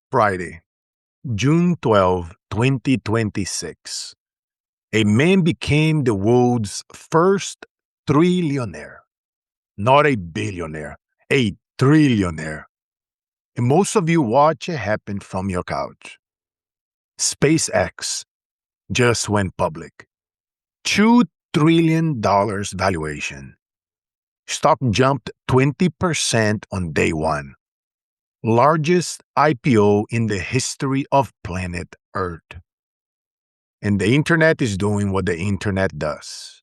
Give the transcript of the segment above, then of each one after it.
Friday, June 12, 2026. A man became the world's first trillionaire. Not a billionaire, a trillionaire. And most of you watch it happen from your couch. SpaceX just went public. $2 trillion valuation. Stock jumped 20% on day one. Largest IPO in the history of planet Earth. And the internet is doing what the internet does.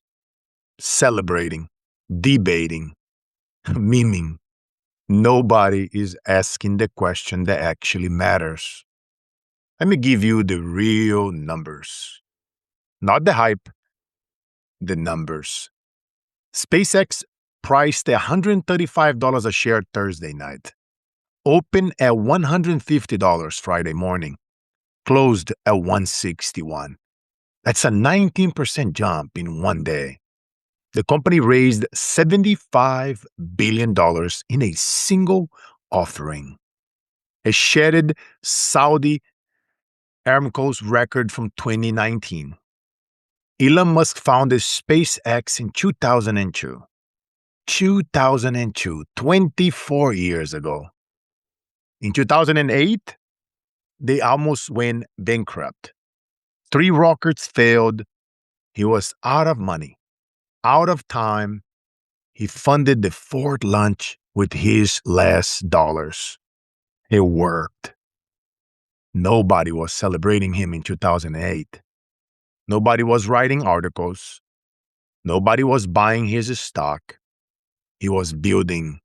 Celebrating, debating, memeing. Nobody is asking the question that actually matters. Let me give you the real numbers. Not the hype, the numbers. SpaceX priced at $135 a share Thursday night. Opened at $150 Friday morning. Closed at $161. That's a 19% jump in one day. The company raised $75 billion in a single offering. It shattered Saudi Aramco's record from 2019. Elon Musk founded SpaceX in 2002. 24 years ago. In 2008, they almost went bankrupt. 3 rockets failed. He was out of money, out of time. He funded the 4th launch with his last dollars. It worked. Nobody was celebrating him in 2008. Nobody was writing articles. Nobody was buying his stock. He was building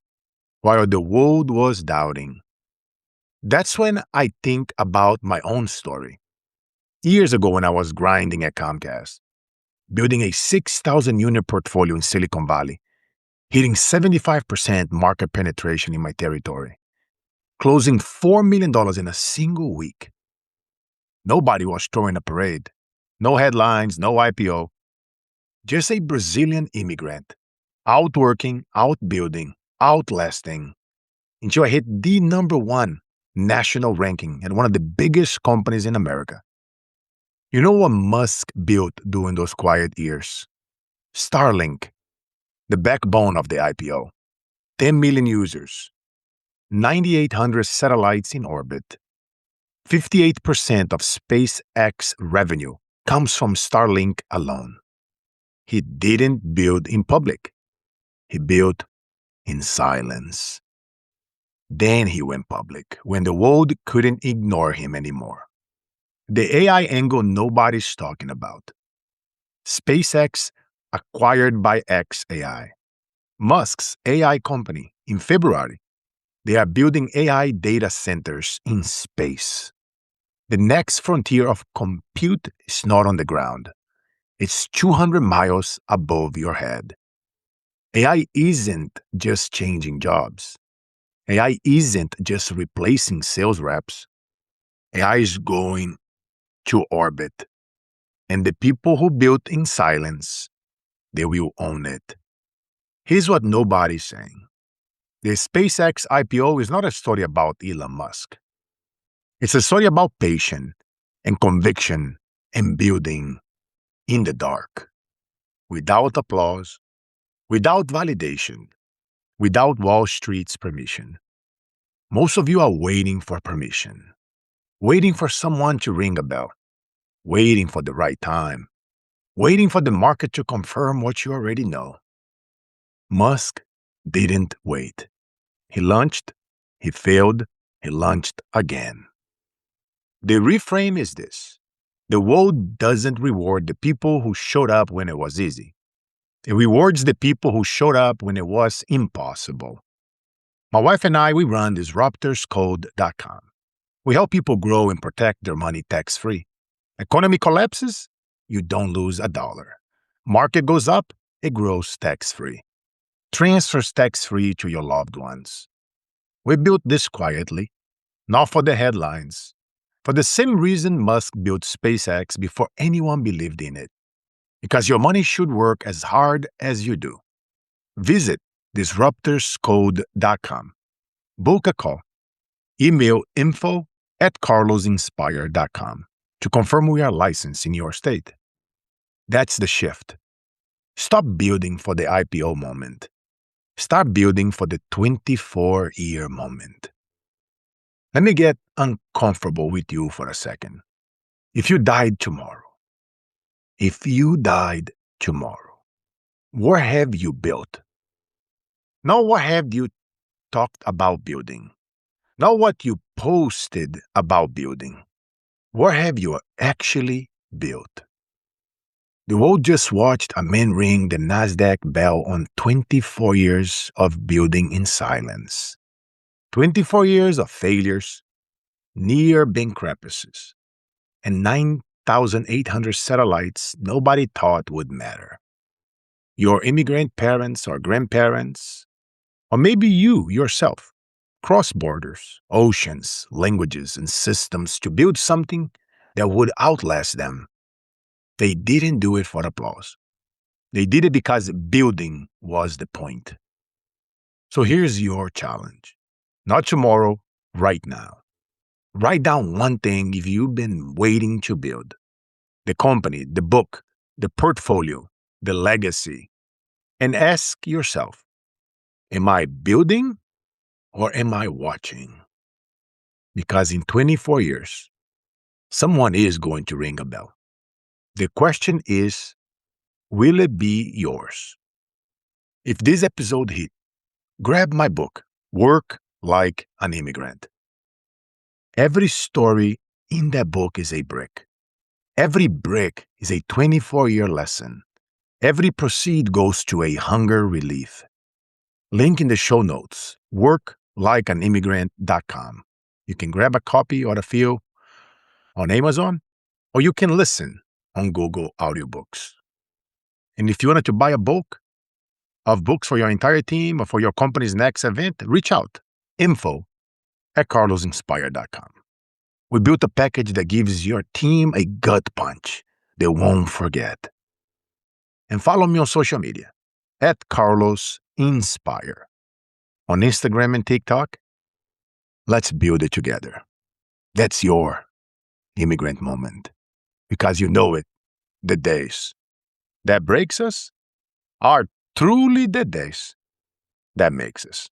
while the world was doubting. That's when I think about my own story. Years ago when I was grinding at Comcast, building a 6,000 unit portfolio in Silicon Valley, hitting 75% market penetration in my territory, closing $4 million in a single week. Nobody was throwing a parade. No headlines, no IPO. Just a Brazilian immigrant, outworking, outbuilding, outlasting, until I hit the #1 national ranking and one of the biggest companies in America. You know what Musk built during those quiet years? Starlink, the backbone of the IPO. 10 million users, 9,800 satellites in orbit. 58% of SpaceX revenue comes from Starlink alone. He didn't build in public. He built in silence. Then he went public when the world couldn't ignore him anymore. The AI angle nobody's talking about. SpaceX acquired by xAI. Musk's AI company in February. They are building AI data centers in space. The next frontier of compute is not on the ground. It's 200 miles above your head. AI isn't just changing jobs. AI isn't just replacing sales reps. AI is going to orbit. And the people who built in silence, they will own it. Here's what nobody's saying. The SpaceX IPO is not a story about Elon Musk. It's a story about patience and conviction and building in the dark, without applause, without validation, without Wall Street's permission. Most of you are waiting for permission, waiting for someone to ring a bell, waiting for the right time, waiting for the market to confirm what you already know. Musk didn't wait. He launched, he failed, he launched again. The reframe is this. The world doesn't reward the people who showed up when it was easy. It rewards the people who showed up when it was impossible. My wife and I, we run disruptorscode.com. We help people grow and protect their money tax-free. Economy collapses, you don't lose $1. Market goes up, it grows tax-free. Transfers tax-free to your loved ones. We built this quietly, not for the headlines, for the same reason Musk built SpaceX before anyone believed in it. Because your money should work as hard as you do. Visit disruptorscode.com. Book a call. Email info at carlosinspire.com to confirm we are licensed in your state. That's the shift. Stop building for the IPO moment. Start building for the 24-year moment. Let me get uncomfortable with you for a second. If you died tomorrow, what have you built? Not what have you talked about building. Not what you posted about building. What have you actually built? The world just watched a man ring the NASDAQ bell on 24 years of building in silence. 24 years of failures, near bankruptcies, and 9,800 satellites nobody thought would matter. Your immigrant parents or grandparents, or maybe you yourself, crossed borders, oceans, languages, and systems to build something that would outlast them. They didn't do it for applause. They did it because building was the point. So here's your challenge. Not tomorrow, right now. Write down one thing if you've been waiting to build. The company, the book, the portfolio, the legacy. And ask yourself, am I building or am I watching? Because in 24 years, someone is going to ring a bell. The question is, will it be yours? If this episode hit, grab my book, Work Like an Immigrant. Every story in that book is a brick. Every brick is a 24-year lesson. Every proceed goes to a hunger relief. Link in the show notes, worklikeanimmigrant.com. You can grab a copy or a few on Amazon, or you can listen on Google Audiobooks. And if you wanted to buy a bulk of books for your entire team or for your company's next event, reach out, info@carlosinspire.com. We built a package that gives your team a gut punch they won't forget. And follow me on social media, @CarlosInspire. On Instagram and TikTok, let's build it together. That's your immigrant moment. Because you know it, the days that breaks us are truly the days that makes us.